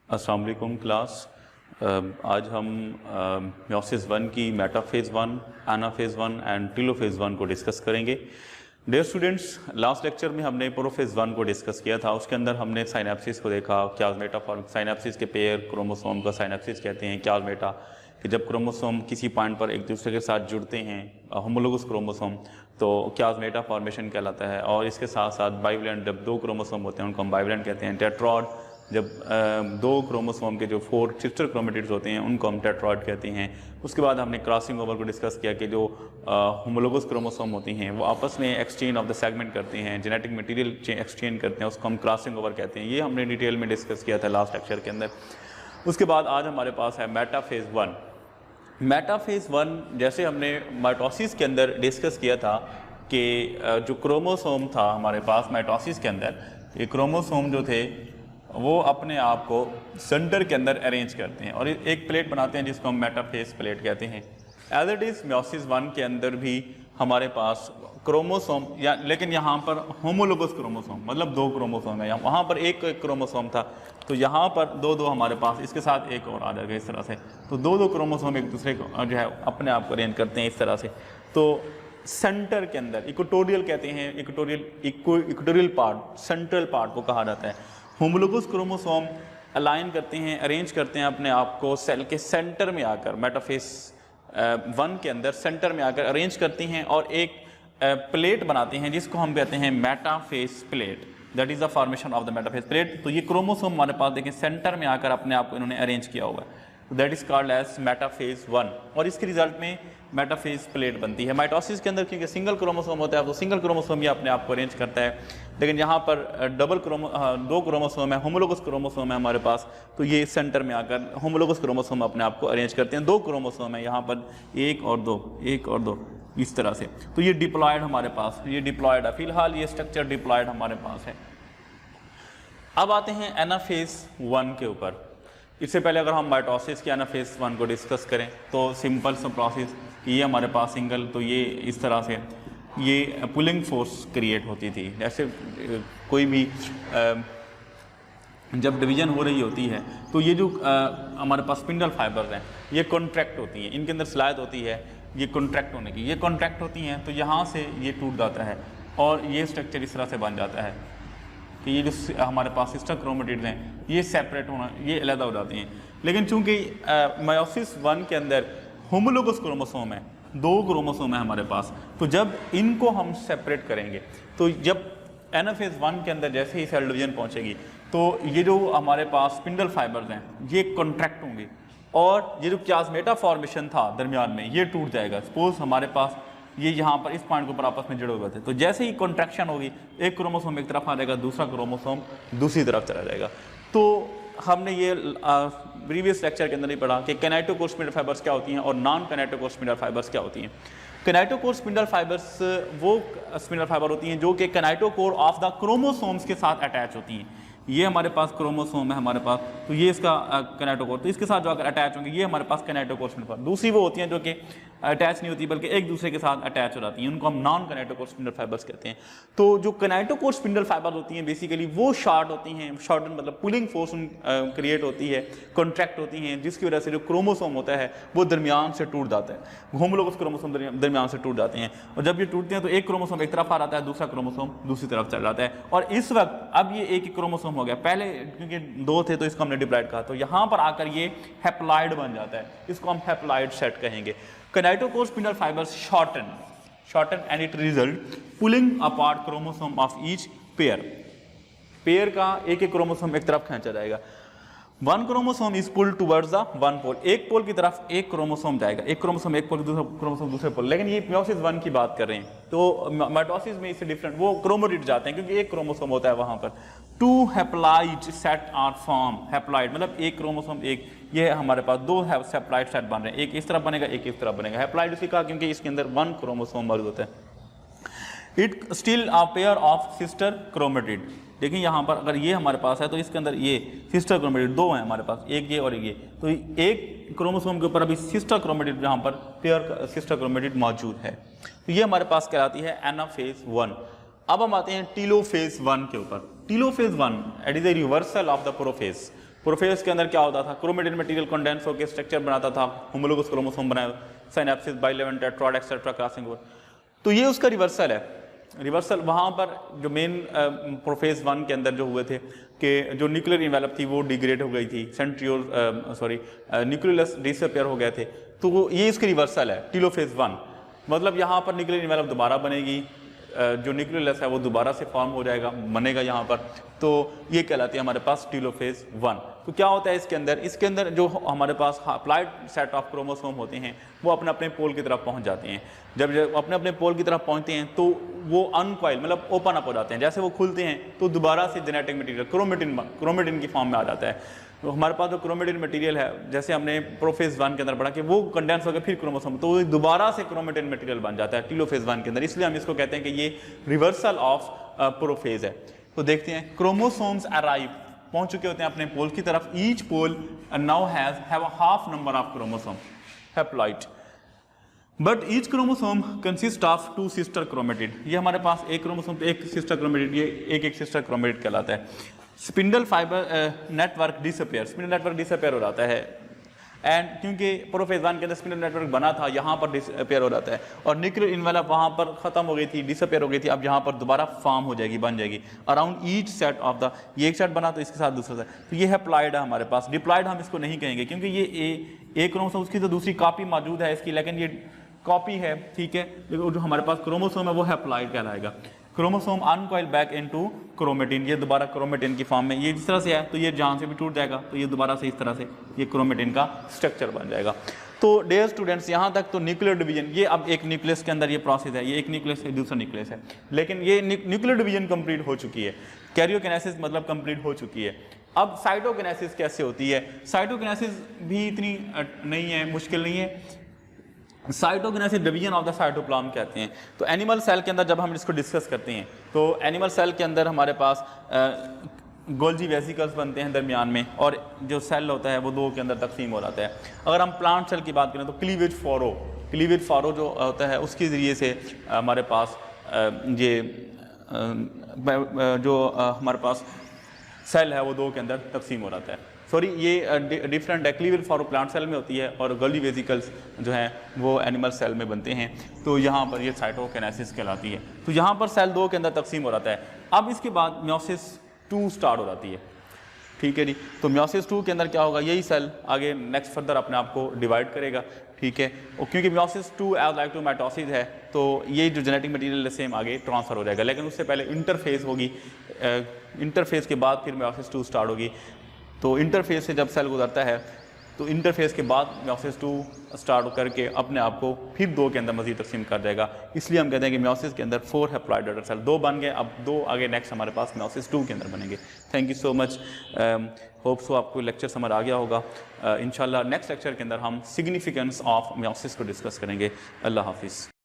अस्सलाम वालेकुम क्लास। आज हम मियोसिस वन की metaphase one, anaphase one and telophase one को डिस्कस करेंगे। डियर स्टूडेंट्स, लास्ट लेक्चर में हमने प्रोफेज़ वन को डिस्कस किया था। उसके अंदर हमने साइनेप्सिस को देखा, क्या मेटाफॉर्मिक साइनेप्सिस के पेयर क्रोमोसोम का साइनेप्सिस कहते हैं, क्या मेटा कि जब क्रोमोसोम किसी पॉइंट पर एक दूसरे के साथ जुड़ते हैं होमोलोगस क्रोमोसोम तो क्या मेटा फॉर्मेशन कहलाता है। और इसके साथ साथ बाइवलेंट, जब दो क्रोमोसोम होते हैं उनको हम बाइवलेंट कहते हैं। टेट्रॉड, जब दो क्रोमोसोम के जो 4 सिस्टर क्रोमेटिड्स होते हैं उनको हम टेट्रॉइड कहते हैं। उसके बाद हमने क्रॉसिंग ओवर को डिस्कस किया कि जो होमोलोगस क्रोमोसोम होती हैं वो आपस में एक्सचेंज ऑफ द सेगमेंट करते हैं, जेनेटिक मटेरियल एक्सचेंज करते हैं, उसको हम क्रॉसिंग ओवर कहते हैं। ये हमने डिटेल में डिस्कस किया था लास्ट लेक्चर के अंदर। उसके बाद आज हमारे पास है मेटाफेज़ वन। मेटाफेज़ वन जैसे हमने माइटोसिस के अंदर डिस्कस किया था कि जो क्रोमोसोम था हमारे पास माइटोसिस के अंदर, ये क्रोमोसोम जो थे वो अपने आप को सेंटर के अंदर अरेंज करते हैं और एक प्लेट बनाते हैं जिसको हम मेटाफेज़ प्लेट कहते हैं। As it is meiosis one के अंदर भी हमारे पास क्रोमोसोम लेकिन यहाँ पर होमोलोगस क्रोमोसोम मतलब दो क्रोमोसोम है। वहाँ पर एक क्रोमोसोम था तो यहाँ पर दो हमारे पास, इसके साथ एक और आ जाएगा इस तरह से। तो दो क्रोमोसोम एक दूसरे को जो है अपने आप को अरेंज करते हैं इस तरह से। तो सेंटर के अंदर इक्वेटोरियल कहते हैं, इक्वेटोरियल पार्ट, सेंट्रल पार्ट को कहा जाता है। होमोलोगस क्रोमोसोम अलाइन करते हैं, अरेंज करते हैं अपने आप को सेल के सेंटर में आकर, मेटाफेज़ वन के अंदर सेंटर में आकर अरेंज करती हैं और एक प्लेट बनाते हैं जिसको हम कहते हैं metaphase plate. That is the formation of the metaphase plate. तो ये क्रोमोसोम हमारे पास देखें सेंटर में आकर अपने आप को इन्होंने अरेंज किया हुआ है। That is called as metaphase one और इसके रिजल्ट में मेटाफेज़ प्लेट बनती है। माइटोसिस के अंदर क्योंकि सिंगल क्रोमोसोम होता है तो सिंगल क्रोमोसोम ही अपने आप को अरेंज करता है, लेकिन यहाँ पर दो क्रोमोसोम है, होमोलोगस क्रोमोसोम है हमारे पास, तो ये सेंटर में आकर होमोलोगस क्रोमोसोम अपने आप को अरेंज करते हैं। दो क्रोमोसोम है यहाँ पर, एक और दो इस तरह से। तो ये डिप्लॉयड हमारे पास, ये डिप्लॉयड है, फिलहाल ये स्ट्रक्चर डिप्लॉयड हमारे पास है। अब आते हैं एनाफेज़ वन के ऊपर। इससे पहले अगर हम माइटोसिस के एनाफेज़ वन को डिस्कस करें तो सिंपल सा प्रोसेस, ये हमारे पास सिंगल, तो ये इस तरह से ये पुलिंग फोर्स क्रिएट होती थी। जैसे कोई भी जब डिवीज़न हो रही होती है तो ये जो हमारे पास स्पिंडल फाइबर्स हैं ये कॉन्ट्रैक्ट होती हैं, इनके अंदर स्लाइड होती है ये कॉन्ट्रैक्ट होने की, ये कॉन्ट्रैक्ट होती हैं तो यहाँ से ये टूट जाता है और ये स्ट्रक्चर इस तरह से बन जाता है कि ये जो हमारे पास सिस्टर क्रोमेटिड्स हैं ये सेपरेट होना, ये अलग हो जाती हैं। लेकिन चूंकि मियोसिस वन के अंदर होमोलोगस क्रोमोसोम है, दो क्रोमोसोम है हमारे पास, तो जब इनको हम सेपरेट करेंगे तो जब एनाफेज़ वन के अंदर जैसे ही सेल डिवीजन पहुंचेगी तो ये जो हमारे पास स्पिंडल फाइबर्स हैं ये कॉन्ट्रैक्ट होंगे और ये जो प्लाज्मेटा फॉर्मेशन था दरमियान में ये टूट जाएगा। सपोज हमारे पास ये यहाँ पर इस पॉइंट के ऊपर आपस में जुड़े हुए थे, तो जैसे ही कॉन्ट्रैक्शन होगी एक क्रोमोसोम एक तरफ आ जाएगा, दूसरा क्रोमोसोम दूसरी तरफ चला जाएगा। तो हमने ये प्रीवियस लेक्चर के अंदर ही पढ़ा कि कैनाइटोकोर स्पिंडल फाइबर्स क्या होती हैं और नॉन कैनाइटोकोर स्पिंडल फाइबर्स क्या होती हैं। कैनाइटोकोर स्पिंडल फाइबर्स वो स्पिंडल फाइबर होती हैं जो कि कैनाइटोकोर ऑफ द क्रोमोसोम्स के साथ अटैच होती हैं। ये हमारे पास क्रोमोसोम है हमारे पास, तो ये इसका कैनाइटोकोर, तो इसके साथ जो अगर अटैच होंगे ये हमारे पास कैनाइटोकोर स्पिंडल फाइबर। दूसरी वो होती हैं जो कि अटैच नहीं होती बल्कि एक दूसरे के साथ अटैच हो जाती हैं, उनको हम नॉन कैनाइटोकोर स्पिंडल फाइबर्स कहते हैं। तो जो कैनाइटोकोर स्पिंडल फाइबर होती हैं बेसिकली वो शॉर्ट होती हैं, शॉर्ट मतलब पुलिंग फोर्स क्रिएट होती है, कॉन्ट्रैक्ट होती हैं, जिसकी वजह से जो क्रोमोसोम होता है वो दरमियान से टूट जाता है, होमोलोगस क्रोमोसोम दरमियान से टूट जाते हैं और जब ये टूटते हैं तो एक क्रोमोसोम एक तरफ आ जाता है, दूसरा क्रोमोसोम दूसरी तरफ चल जाता है। और इस वक्त अब ये एक ही क्रोमोसोम हो गया, पहले क्योंकि दो थे तो इसको हमने डिप्लॉयड कहा, तो यहाँ पर आकर ये हैप्लॉइड बन जाता है, इसको हम हैप्लॉइड सेट कहेंगे। Kinetochore spindle fibres shorten and it result pulling apart chromosome of each pair का एक क्रोमोसोम एक तरफ खींचा जाएगा। One chromosome is pulled towards the one pole, एक पोल की तरफ एक क्रोमोसोम जाएगा, एक क्रोमोसोम एक पोल, दूसरा क्रोमोसोम दूसरे पोल। लेकिन ये मियोसिस वन की बात कर रहे हैं, तो माइटोसिस में इससे डिफरेंट वो क्रोमोटिड जाते हैं क्योंकि एक क्रोमोसोम होता है वहां पर। Two haploid set are form, haploid मतलब एक क्रोमोसोम एक, ये हमारे पास दो हैप्लॉइड सेट बन रहे हैं, एक इस तरफ बनेगा एक इस तरफ बनेगा। हैप्लॉइड इसलिए कहा क्योंकि इसके अंदर वन क्रोमोसोम मौजूद होता है। It still a pair of sister chromatid, देखिए यहाँ पर अगर ये हमारे पास है तो इसके अंदर ये सिस्टर क्रोमेटिड दो हैं हमारे पास, एक ये और एक ये, तो एक क्रोमोसोम के ऊपर अभी सिस्टर क्रोमेटिड यहाँ पर पेयर सिस्टर क्रोमेटिड मौजूद है। तो ये हमारे पास कहलाती है एनाफेज़ वन। अब हम आते हैं टेलोफेज़ वन के ऊपर। Telophase one it is a reversal of the prophase. Prophase के अंदर क्या होता था, क्रोमेटिन मटेरियल कंडेंस होकर स्ट्रक्चर बनाता था, होमोलोगस क्रोमोसोम बनाया, synapsis, bivalent, tetrad etcetera crossing over. तो ये उसका रिवर्सल है। रिवर्सल वहाँ पर जो मेन प्रोफेज 1 के अंदर जो हुए थे कि जो न्यूक्लियर इन्वेलप थी वो डिग्रेड हो गई थी, सेंट्रियोल न्यूक्लियस डिसअपियर हो गए थे, तो ये इसकी रिवर्सल है टीलोफेज 1। मतलब यहाँ पर न्यूक्लियर इन्वेलप दोबारा बनेगी, जो न्यूक्लियस है वो दोबारा से फॉर्म हो जाएगा, बनेगा यहाँ पर, तो ये कहलाती है हमारे पास टीलोफेज 1। तो क्या होता है इसके अंदर जो हमारे पास अप्लाइड सेट ऑफ क्रोमोसोम होते हैं वो अपने अपने पोल की तरफ पहुँच जाते हैं। जब अपने अपने पोल की तरफ पहुँचते हैं तो वो अनकॉइल मतलब ओपन अप हो जाते हैं। जैसे वो खुलते हैं तो दोबारा से जेनेटिक मटीरियल क्रोमेटिन की फॉर्म में आ जाता है। तो हमारे पास जो क्रोमेटिन मटेरियल है, जैसे हमने प्रोफेज 1 के अंदर पढ़ा कि वो कंडेंस होकर फिर क्रोमोसोम, तो वो दोबारा से क्रोमेटिन मटेरियल बन जाता है टीलोफेज 1 के अंदर। इसलिए हम इसको कहते हैं कि ये रिवर्सल ऑफ प्रोफेज है। तो देखते हैं क्रोमोसोम्स अराइव, पहुंच चुके होते हैं अपने पोल की तरफ। Each pole now have a half number of chromosome haploid, but each chromosome consist of 2 sister chromatid. ये हमारे पास एक क्रोमोसोम एक सिस्टर क्रोमेटिड, ये एक सिस्टर क्रोमेटिड कहलाता है। Spindle fibre network disappear, spindle network disappear हो जाता है, एंड क्योंकि प्रोफेज 1 के अंदर स्पिंडल नेटवर्क बना था, यहाँ पर डिसअपियर हो जाता है, और न्यूक्लियर इन्वेलप वहाँ पर खत्म हो गई थी, डिसअपियर हो गई थी, अब यहाँ पर दोबारा फॉर्म हो जाएगी, बन जाएगी around each set of the, ये एक सेट बना तो इसके साथ दूसरा सेट, तो ये हैप्लॉइड है हमारे पास। डिप्लॉइड हम इसको नहीं कहेंगे क्योंकि ये एक क्रोमोसोम, उसकी तो दूसरी कॉपी मौजूद है इसकी, लेकिन ये कॉपी है, ठीक है, लेकिन जो हमारे पास क्रोमोसोम है वो हैप्लॉइड कहलाएगा। क्रोमोसोम अनकॉइल बैक इनटू क्रोमेटिन, ये दोबारा क्रोमेटिन की फॉर्म में, ये जिस तरह से है तो ये जहाँ से भी टूट जाएगा तो ये दोबारा से इस तरह से ये क्रोमेटिन का स्ट्रक्चर बन जाएगा। तो डियर स्टूडेंट्स, यहाँ तक तो न्यूक्लियर डिवीजन, ये अब एक न्यूक्लियस के अंदर ये प्रोसेस है, ये एक न्यूक्लियस है दूसरा न्यूक्लियस है, लेकिन ये न्यूक्लियर डिवीजन कंप्लीट हो चुकी है, कैरियोकिनेसिस मतलब कंप्लीट हो चुकी है। अब साइटोकिनेसिस कैसे होती है? साइटोकिनेसिस भी इतनी नहीं है, मुश्किल नहीं है। Cytokinesis division of the cytoplasm कहते हैं। तो एनिमल सेल के अंदर जब हम इसको डिस्कस करते हैं तो एनिमल सेल के अंदर हमारे पास गोल्जी वेसिकल्स बनते हैं दरमियान में, और जो सेल होता है वो 2 के अंदर तकसीम हो जाता है। अगर हम प्लांट सेल की बात करें तो क्लीवेज फॉरो जो होता है उसके ज़रिए से हमारे पास ये जो हमारे पास सेल है वो 2 के अंदर तकसीम हो जाता है। सॉरी, ये डिफरेंट है, क्लीवेज फॉरो प्लांट सेल में होती है और गोल्जी वेसिकल्स जो हैं वो एनिमल सेल में बनते हैं। तो यहाँ पर ये साइटोकिनेसिस कहलाती है। तो यहाँ पर सेल 2 के अंदर तकसीम हो जाता है। अब इसके बाद म्योसिस 2 स्टार्ट हो जाती है, ठीक है जी। तो म्योसिस 2 के अंदर क्या होगा, यही सेल आगे नेक्स्ट फर्दर अपने आप को डिवाइड करेगा, ठीक है। और क्योंकि meiosis 2 as like to mitosis है तो ये जो जेनेटिक मटेरियल सेम आगे ट्रांसफर हो जाएगा, लेकिन उससे पहले इंटरफेज होगी, इंटरफेज के बाद फिर म्योसिस 2 स्टार्ट होगी। तो इंटरफेज से जब सेल गुजरता है तो इंटरफेस के बाद म्योसिस 2 स्टार्ट करके अपने आप को फिर 2 के अंदर मजीद तकसीम कर देगा। इसलिए हम कहते हैं कि म्योसिस के अंदर 4 हैप्लॉइड डॉटर सेल, 2 बन गए, अब 2 आगे नेक्स्ट हमारे पास म्योसिस 2 के अंदर बनेंगे। Thank you so much, hope so आपको लेक्चर समझ आ गया होगा। इंशाल्लाह नेक्स्ट लेक्चर के अंदर हम सिग्निफिकेंस ऑफ म्योसिस को डिस्कस करेंगे। अल्लाह हाफिज़।